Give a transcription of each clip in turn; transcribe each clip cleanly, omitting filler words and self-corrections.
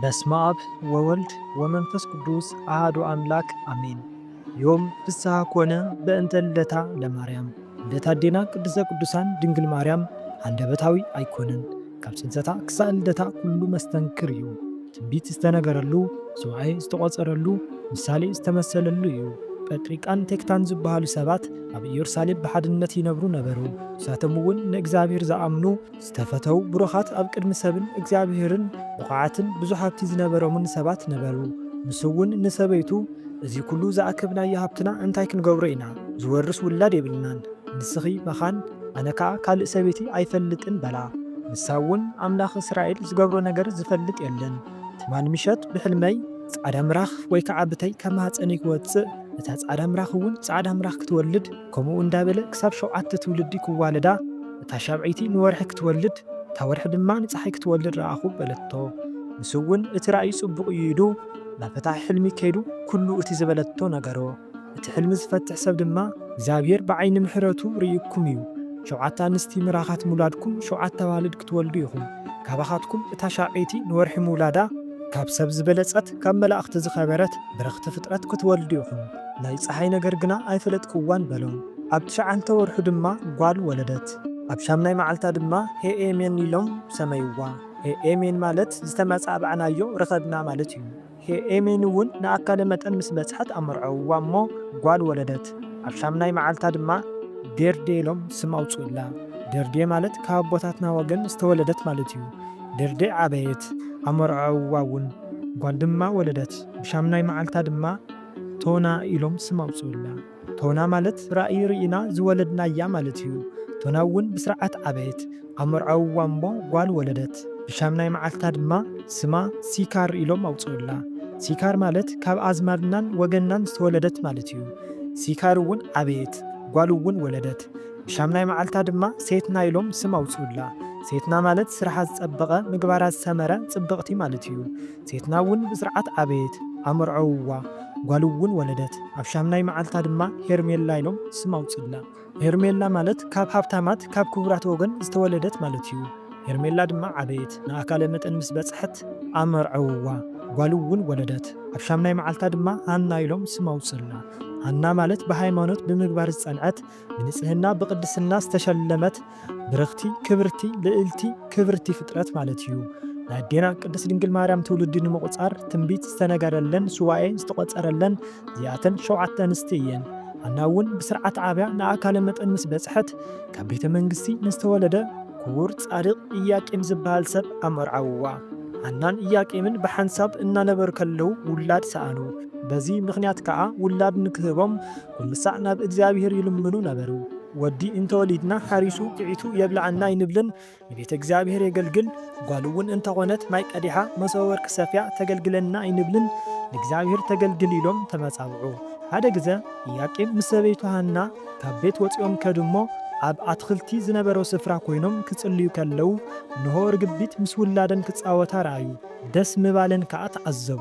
በስመ አብ ወወልድ ወመንፈስ ቅዱስ አሐዱ አምላክ አሜን። ዮም ፍስሐ ኮነ በእንተ ልደታ ለማርያም። ልደታ አዴና ቅድስተ ቅዱሳን ድንግል ማርያም አንደበታዊ ኣይኮነን። ካብ ጽንሰታ ክሳብ ልደታ ኩሉ መስተንክር እዩ። ትንቢት ዝተነገረሉ፣ ሰውዓይ ዝተቖጸረሉ፣ ምሳሌ ዝተመሰለሉ እዩ። ጴጥሪቃን ቴክታን ዝበሃሉ ሰባት ኣብ ኢየሩሳሌም ብሓድነት ይነብሩ ነበሩ። ንሳቶም እውን ንእግዚአብሔር ዝኣምኑ ዝተፈተው ብሩኻት ኣብ ቅድሚ ሰብን እግዚኣብሔርን ብቕዓትን ብዙሕ ሃብቲ ዝነበሮምን ሰባት ነበሩ። ንሱ እውን ንሰበይቱ እዚ ኩሉ ዝኣከብናዮ ሃብትና እንታይ ክንገብሮ ኢና? ዝወርስ ውላድ የብልናን። ንስኺ መኻን ኣነ ከዓ ካልእ ሰበይቲ ኣይፈልጥን በላ። ንሳ እውን ኣምላኽ እስራኤል ዝገብሮ ነገር ዝፈልጥ የለን። ትማን ምሸት ብሕልመይ ጻዕዳ ምራኽ ወይ ከዓ ብተይ ካብ ማኅፀነይ ክወፅእ እታ ጻዕዳ ምራኽ እውን ጻዕዳ ምራኽ ክትወልድ ከምኡ እንዳበለ ክሳብ 7 ትውልዲ ክዋለዳ እታ ሻብዒይቲ ንወርሒ ክትወልድ እታ ወርሒ ድማ ንፀሓይ ክትወልድ ረኣኹ በለቶ። ንሱ እውን እቲ ራእይ ጽቡቕ እዩ ኢሉ ናብ ፈታሒ ሕልሚ ከይዱ ኩሉ እቲ ዝበለቶ ነገሮ። እቲ ሕልሚ ዝፈትሕ ሰብ ድማ እግዚኣብሔር ብዓይኒ ምሕረቱ ርኢኩም እዩ። 7 ኣንስቲ ምራኻት ምውላድኩም 7 ኣዋልድ ክትወልዱ ኢኹም። ካባኻትኩም እታ ሻብዒይቲ ንወርሒ ምውላዳ ካብ ሰብ ዝበለጸት ካብ መላእኽቲ ዝኸበረት በረኽቲ ፍጥረት ክትወልዱ ኢኹም። ናይ ፀሓይ ነገር ግና ኣይፈለጥክዋን በሎም። ኣብ 9 ወርሑ ድማ ጓል ወለደት። ኣብ 8 መዓልታ ድማ ሄኤሜን ኢሎም ሰመይዋ። ሄኤሜን ማለት ዝተመጻብዕናዮ ረኸብና ማለት እዩ። ሄኤሜን እውን ንኣካለ መጠን ምስ በጽሐት ኣመርዐውዋ እሞ ጓል ወለደት። ኣብ 8 መዓልታ ድማ ዴርዴ ኢሎም ስም ኣውፅኡላ። ዴርዴ ማለት ካብ ኣቦታትና ወገን ዝተወለደት ማለት እዩ። ዴርዴ ዓበየት ኣመርዐውዋ እውን ጓል ድማ ወለደት። ብ8 መዓልታ ድማ ቶና ኢሎም ስም ኣውፅኡላ። ቶና ማለት ራእይ ርኢና ዝወለድናያ ማለት እዩ። ቶና እውን ብስርዓት ዓበየት ኣመርዐውዋ እሞ ጓል ወለደት። ብ8 መዓልታ ድማ ስማ ሲካር ኢሎም ኣውፅኡላ። ሲካር ማለት ካብ ኣዝማድናን ወገናን ዝተወለደት ማለት እዩ። ሲካር እውን ዓበየት ጓል እውን ወለደት። ብ8 መዓልታ ድማ ሴትና ኢሎም ስም ኣውፅኡላ። ሴትና ማለት ስራሓ ዝጸበቐ ምግባራ ዝሰመረ ጽብቕቲ ማለት እዩ። ሴትና እውን ብስርዓት ዓበየት ኣመርዐውዋ ጓል እውን ወለደት። ኣብ 8 መዓልታ ድማ ሄርሜላ ኢሎም ስም ኣውፅኡላ። ሄርሜላ ማለት ካብ ሃብታማት ካብ ክቡራት ወገን ዝተወለደት ማለት እዩ። ሄርሜላ ድማ ዓበየት ንኣካለ መጠን ምስ በጽሐት ኣመርዐውዋ ጓል እውን ወለደት። ኣብ 8 መዓልታ ድማ ሃና ኢሎም ስም ኣውፅኡላ። ሃና ማለት ብሃይማኖት ብምግባር ዝጸንዐት ብንጽህና ብቅድስና ዝተሸለመት ብርኽቲ ክብርቲ ልዕልቲ ክብርቲ ፍጥረት ማለት እዩ። ናይ ኣዴና ቅድስት ድንግል ማርያም ትውልዲ ንምቑጻር ትንቢት ዝተነገረለን ሱዋኤ ዝተቖጸረለን እዚኣተን 7 ኣንስቲ እየን። ሃና እውን ብስርዓት ዓብያ ንኣካለ መጠን ምስ በጽሐት ካብ ቤተ መንግሥቲ ንዝተወለደ ክቡር ጻድቕ ኢያቄም ዝበሃል ሰብ ኣመርዓውዋ። ሃናን ኢያቄምን ብሓንሳብ እናነበሩ ከለዉ ውላድ ሰኣኑ። በዚ ምኽንያት ከዓ ውላድ ንክህቦም ኩልሳዕ ናብ እግዚኣብሔር ይልምኑ ነበሩ። ወዲ እንተወሊድና ሓሪሱ ጥዒቱ የብልዐና ይንብልን ንቤተ እግዚኣብሔር የገልግል። ጓል እውን እንተኾነት ማይ ቀዲሓ መሶበ ወርቂ ሰፍያ ተገልግለና ይንብልን ንእግዚኣብሔር ተገልግል ኢሎም ተመጻብዑ። ሓደ ግዜ ኢያቄም ምስ ሰበይቱ ሃና ካብ ቤት ወፂኦም ከድሞ ኣብ ኣትክልቲ ዝነበሮ ስፍራ ኮይኖም ክጽልዩ ከለዉ ንሆ ርግቢት ምስ ውላደን ክጻወታ ረኣዩ። ደስ ምባለን ከዓ ተዓዘቡ።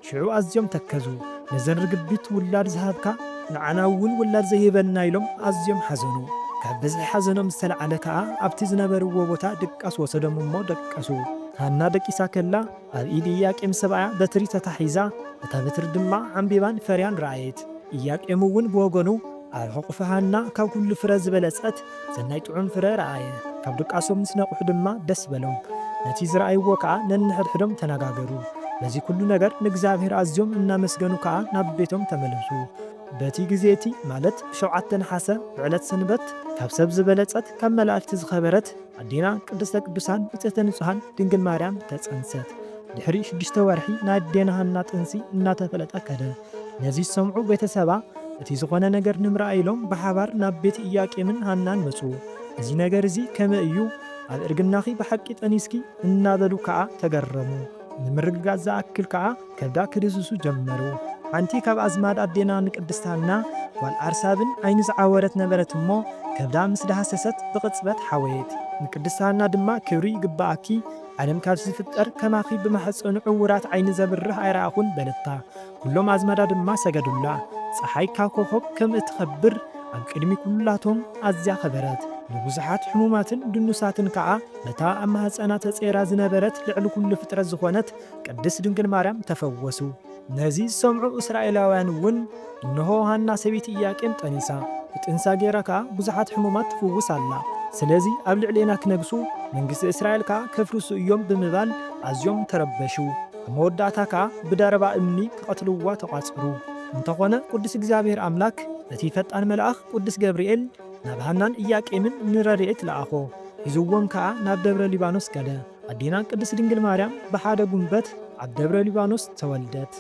ሽዑ ኣዝዮም ተከዙ። ነዘን ርግቢት ውላድ ዝሃብካ ንዓና እውን ውላድ ዘይህበልና ኢሎም ኣዝዮም ሓዘኑ። ካብ በዝሒ ሓዘኖም ዝተለዓለ ከዓ ኣብቲ ዝነበርዎ ቦታ ድቃስ ወሰዶም እሞ ደቀሱ። ሃና ደቂሳ ከላ ኣብ ኢድ ኢያቄም ሰብኣያ በትሪ ተታሒዛ እታ በትሪ ድማ ዓምቢባን ፈርያን ረኣየት። ኢያቄም እውን ብወገኑ ኣብ ሕቑፊ ሃና ካብ ኩሉ ፍረ ዝበለጸት ሰናይ ጥዑም ፍረ ረኣየ። ካብ ድቃሶም ምስ ነቑሑ ድማ ደስ በሎም። ነቲ ዝረኣይዎ ከዓ ነንሕድሕዶም ተነጋገሩ። በዚ ኩሉ ነገር ንእግዚኣብሔር ኣዝዮም እናመስገኑ ከዓ ናብ ቤቶም ተመለሱ። በቲ ግዜቲ ማለት 7 ነሓሰ ብዕለት ሰንበት ካብ ሰብ ዝበለጸት ካብ መላእክቲ ዝኸበረት ኣዴና ቅድስተ ቅዱሳን ንጽሕተ ንጹሓን ድንግል ማርያም ተጸንሰት። ድሕሪ 6 ወርሒ ናይ ኣዴና ሃና ጥንሲ እናተፈለጠ ከደ። ነዚ ዝሰምዑ ቤተሰባ እቲ ዝኾነ ነገር ንምርኣይ ኢሎም ብሓባር ናብ ቤት ኢያቄምን ሃናን መጹ። እዚ ነገር እዚ ከመይ እዩ? ኣብ እርግናኺ ብሓቂ ጠኒስኪ እናበሉ ከዓ ተገረሙ። ንምርግጋጽ ዝኣክል ከዓ ከብዳ ክድስሱ ጀመሩ። ሓንቲ ካብ ኣዝማድ ኣዴና ንቅድስት ሃና ጓል ኣርሳብን ዓይኒ ዝዓወረት ነበረት እሞ ከብዳ ምስ ዳሃሰሰት ብቕጽበት ሓወየት። ንቅድስት ሃና ድማ ክብሪ ይግባኣኪ ዓለም ካብ ዝፍጠር ከማኺ ብማሕፀኑ ዕውራት ዓይኒ ዘብርህ ኣይረኣኹን በለታ። ኩሎም ኣዝማዳ ድማ ሰገዱላ። ፀሓይ ካብ ኮኸብ ከም እትኸብር ኣብ ቅድሚ ኩላቶም ኣዝያ ኸበረት። ንብዙሓት ሕሙማትን ድኑሳትን ከዓ ነታ ኣብ ማህፀና ተጼራ ዝነበረት ልዕሊ ኩሉ ፍጥረት ዝኾነት ቅድስት ድንግል ማርያም ተፈወሱ። ነዚ ዝሰምዑ እስራኤላውያን እውን እነሆ ሃና ሰበይቲ ኢያቄም ጠኒሳ ብጥንሳ ጌራ ከዓ ብዙሓት ሕሙማት ትፍውስ ኣላ። ስለዚ ኣብ ልዕሌና ክነግሱ መንግስቲ እስራኤል ከዓ ከፍርሱ እዮም ብምባል ኣዝዮም ተረበሹ። መወዳእታ ከዓ ብደረባ እምኒ ክቐትልዋ ተቋጽሩ። እንተኾነ ቅዱስ እግዚአብሔር ኣምላክ እቲ ፈጣን መልአኽ ቅዱስ ገብርኤል ናብ ሃናን ኢያቄምን ንረድኤት ለኣኾ። ሒዙዎም ከዓ ናብ ደብረ ሊባኖስ ገደ። ኣዴና ቅድስት ድንግል ማርያም ብሓደ ጉንበት ኣብ ደብረ ሊባኖስ ተወልደት።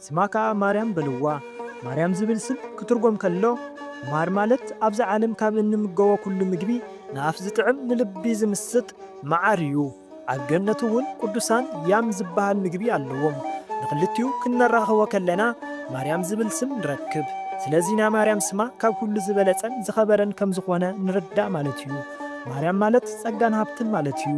ስማ ከዓ ማርያም በልዋ። ማርያም ዝብል ስም ክትርጎም ከሎ ማር ማለት ኣብዚ ዓለም ካብ እንምገቦ ኩሉ ምግቢ ንኣፍ ዝጥዕም ንልቢ ዝምስጥ መዓር እዩ። ኣብ ገነት እውን ቅዱሳን ያም ዝበሃል ምግቢ ኣለዎም። ንኽልቲኡ ክነራኸቦ ከለና ማርያም ዝብል ስም ንረክብ። ስለዚ ናይ ማርያም ስማ ካብ ኩሉ ዝበለጸን ዝኸበረን ከም ዝኾነ ንርዳእ ማለት እዩ። ማርያም ማለት ጸጋን ሃብትን ማለት እዩ።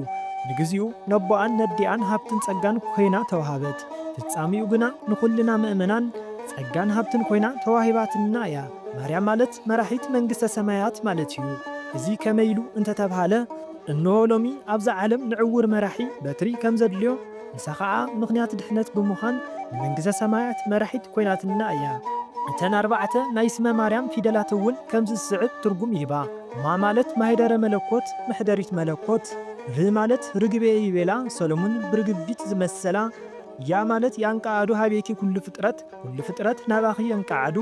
ንግዚኡ ነቦኣን ነዲኣን ሃብትን ጸጋን ኮይና ተዋሃበት። ፍጻሚኡ ግና ንኹልና ምእመናን ጸጋን ሃብትን ኮይና ተዋሂባትና እያ። ማርያም ማለት መራሒት መንግሥተ ሰማያት ማለት እዩ። እዚ ከመይሉ እንተተብሃለ እንሆ ሎሚ ኣብዛ ዓለም ንዕውር መራሒ በትሪ ከም ዘድልዮ ንሳ ከዓ ምኽንያት ድሕነት ብምዃን ንመንግሥተ ሰማያት መራሒት ኮይናትና እያ። እተን 4 ናይ ስመ ማርያም ፊደላት እውን ከም ዝስዕብ ትርጉም ይህባ። ማ ማለት ማህደረ መለኮት ምሕደሪት መለኮት፣ ር ማለት ርግቤ ይቤላ ሰሎሞን ብርግቢት ዝመሰላ፣ ያ ማለት ያንቃዓዱ ሃቤኪ ኩሉ ፍጥረት ናባኺ የንቃዓዱ፣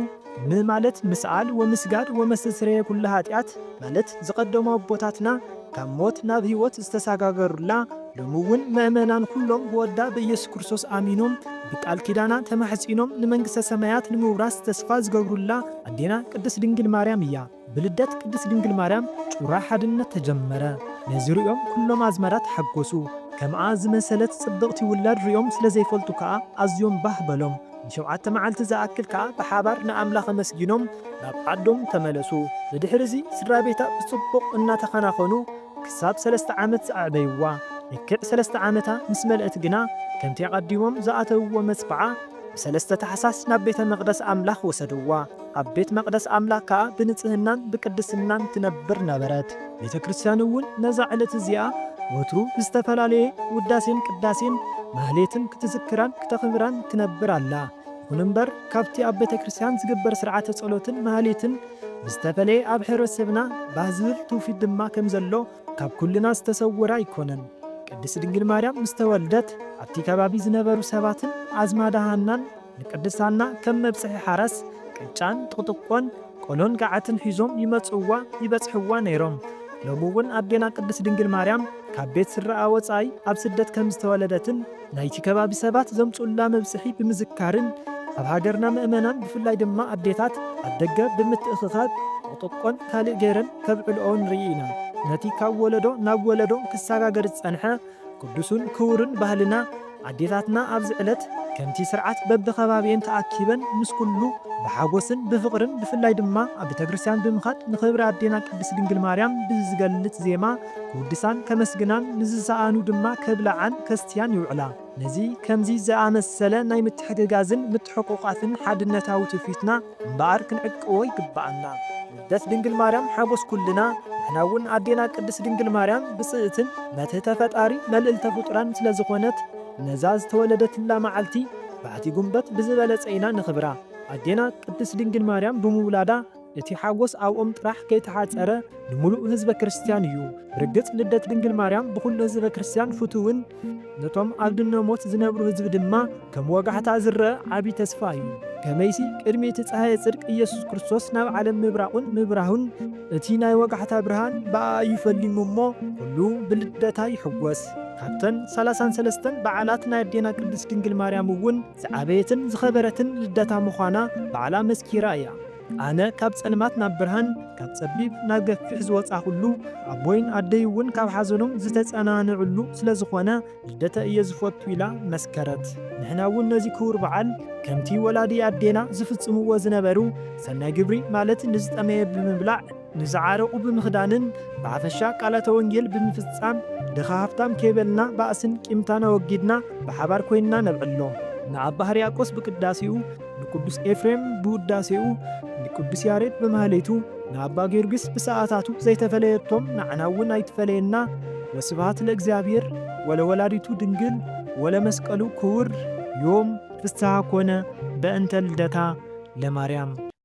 ም ማለት ምስኣል ወምስጋድ ወመስተስረየ ኩሉ ኃጢአት ማለት ዝቐደሙ ኣቦታትና ካብ ሞት ናብ ሕይወት ዝተሳጋገሩላ፣ ሎሚ እውን ምእመናን ኩሎም ብወዳ በኢየሱስ ክርስቶስ ኣሚኖም ብቃል ኪዳና ተማሕጺኖም ንመንግሥተ ሰማያት ንምውራስ ተስፋ ዝገብሩላ ኣዴና ቅድስት ድንግል ማርያም እያ። ብልደት ቅድስት ድንግል ማርያም ጩራ ሓድነት ተጀመረ። ነዚ ርእዮም ኩሎም ኣዝማዳት ሓጐሱ። ከምኣ ዝመሰለት ጽብቕቲ ውላድ ርእዮም ስለ ዘይፈልጡ ከዓ ኣዝዮም ባህ በሎም። ን7 መዓልቲ ዝኣክል ከዓ ብሓባር ንኣምላኽ መስጊኖም ናብ ዓዶም ተመለሱ። ብድሕሪ እዚ ስድራ ቤታ ብጽቡቕ እናተኸናኸኑ ክሳብ 3 ዓመት ዝኣዕበይዋ። ልክዕ 3 ዓመታ ምስ መልአት ግና ከምቲ ቀዲሞም ዝኣተውዎ መጽበዓ ብ3 ታሕሳስ ናብ ቤተ መቕደስ ኣምላኽ ወሰድዋ። ኣብ ቤት መቕደስ ኣምላኽ ከዓ ብንጽህናን ብቅድስናን ትነብር ነበረት። ቤተ ክርስቲያን እውን ነዛ ዕለት እዚኣ ወትሩ ብዝተፈላለየ ውዳሴን ቅዳሴን ማህሌትን ክትዝክራን ክተኽብራን ትነብር ኣላ። ይኹን እምበር ካብቲ ኣብ ቤተ ክርስቲያን ዝግበር ስርዓተ ጸሎትን ማህሌትን ብዝተፈለየ ኣብ ሕብረተሰብና ባህ ዝብል ትውፊት ድማ ከም ዘሎ ካብ ኩልና ዝተሰውራ ኣይኮነን። ቅድስት ድንግል ማርያም ምስ ተወልደት ኣብቲ ከባቢ ዝነበሩ ሰባትን ኣዝማዳ ሃናን ንቅድስት ሃና ከም መብጽሒ ሓረስ ቅጫን ጥቕጥቆን ቆሎን ገዓትን ሒዞም ይመጽዋ ይበጽሕዋ ነይሮም። ሎሚ እውን ኣዴና ቅድስት ድንግል ማርያም ካብ ቤት ስድራኣ ወጻኢ ኣብ ስደት ከም ዝተወለደትን ናይቲ ከባቢ ሰባት ዘምጽኡላ መብጽሒ ብምዝካርን ኣብ ሃገርና ምእመናን ብፍላይ ድማ ኣዴታት ኣብ ደገ ብምትእኽኻብ ጥቕጥቆን ካልእ ገይረን ከብዕልኦ ንርኢ ኢና። ነቲ ካብ ወለዶ ናብ ወለዶ ክሰጋገር ዝጸንሐ ቅዱሱን ክቡርን ባህልና ኣዴታትና ኣብዚ ዕለት ከምቲ ስርዓት በብኸባቢየን ተኣኪበን ምስ ኩሉ ብሓጎስን ብፍቕርን ብፍላይ ድማ ኣብ ቤተ ክርስቲያን ብምኻድ ንኽብሪ ኣዴና ቅድስት ድንግል ማርያም ብዝገልጽ ዜማ ክውድሳን ከመስግናን ንዝሰኣኑ ድማ ከብላዓን ከስትያን ይውዕላ። ነዚ ከምዚ ዝኣመሰለ ናይ ምትሕግጋዝን ምትሕቑቓትን ሓድነታዊ ትውፊትና እምበኣር ክንዕቅቦ ይግባአና። ልደት ድንግል ማርያም ሓጎስ ኩልና ንሕና እውን ኣዴና ቅድስት ድንግል ማርያም ብጽእትን መትሕተ ፈጣሪ መልዕልተ ፍጡራን ስለ ዝኾነት ነዛ ዝተወለደትላ መዓልቲ ባሕቲ ጉንበት ብዝበለጸ ኢና ንኽብራ። ኣዴና ቅድስት ድንግል ማርያም ብምውላዳ እቲ ሓጎስ ኣብኦም ጥራሕ ከይተሓፀረ ንሙሉእ ህዝበ ክርስቲያን እዩ። ብርግጽ ልደት ድንግል ማርያም ብኩሉ ህዝበ ክርስቲያን ፍቱውን ነቶም ኣብ ድነ ሞት ዝነብሩ ህዝቢ ድማ ከም ወጋሕታ ዝረአ ዓብዪ ተስፋ እዩ። ከመይሲ ቅድሚ እቲ ፀሓየ ጽድቂ ኢየሱስ ክርስቶስ ናብ ዓለም ምብራሁን እቲ ናይ ወጋሕታ ብርሃን በኣ ይፈሊሙ እሞ ኩሉ ብልደታ ይሕወስ። ካብተን 33 በዓላት ናይ ኣዴና ቅድስት ድንግል ማርያም እውን ዝዓበየትን ዝኸበረትን ልደታ ምዃና በዓላ መስኪራ እያ። ኣነ ካብ ጸልማት ናብ ብርሃን ካብ ጸቢብ ናብ ገፊሕ ዝወፃ ሁሉ ኣቦይን ኣደይ እውን ካብ ሓዘኖም ዝተጸናንዕሉ ስለ ዝኾነ ልደተ እየ ዝፈቱ ኢላ መስከረት። ንሕና እውን ነዚ ክቡር በዓል ከምቲ ወላዲ ኣዴና ዝፍጽምዎ ዝነበሩ ሰናይ ግብሪ ማለት ንዝጠመየ ብምብላዕ ንዝዓረቑ ብምኽዳንን ብሓፈሻ ቃላተ ወንጌል ብምፍጻም ድኻ ሃብታም ከይበልና ባእስን ቂምታና ወጊድና ብሓባር ኮይንና ነብዕሎ። ንኣባ ሕርያቆስ ብቅዳሴኡ፣ ንቅዱስ ኤፍሬም ብውዳሴኡ፣ ንቅዱስ ያሬድ ብማህሌቱ፣ ንኣባ ጊዮርጊስ ብሰዓታቱ ዘይተፈለየቶም ንዓናውን ኣይትፈለየና ወስብሃት ለእግዚአብሔር ወለወላዲቱ ድንግል ወለመስቀሉ ክቡር ዮም ፍስሐ ኮነ በእንተ ልደታ ለማርያም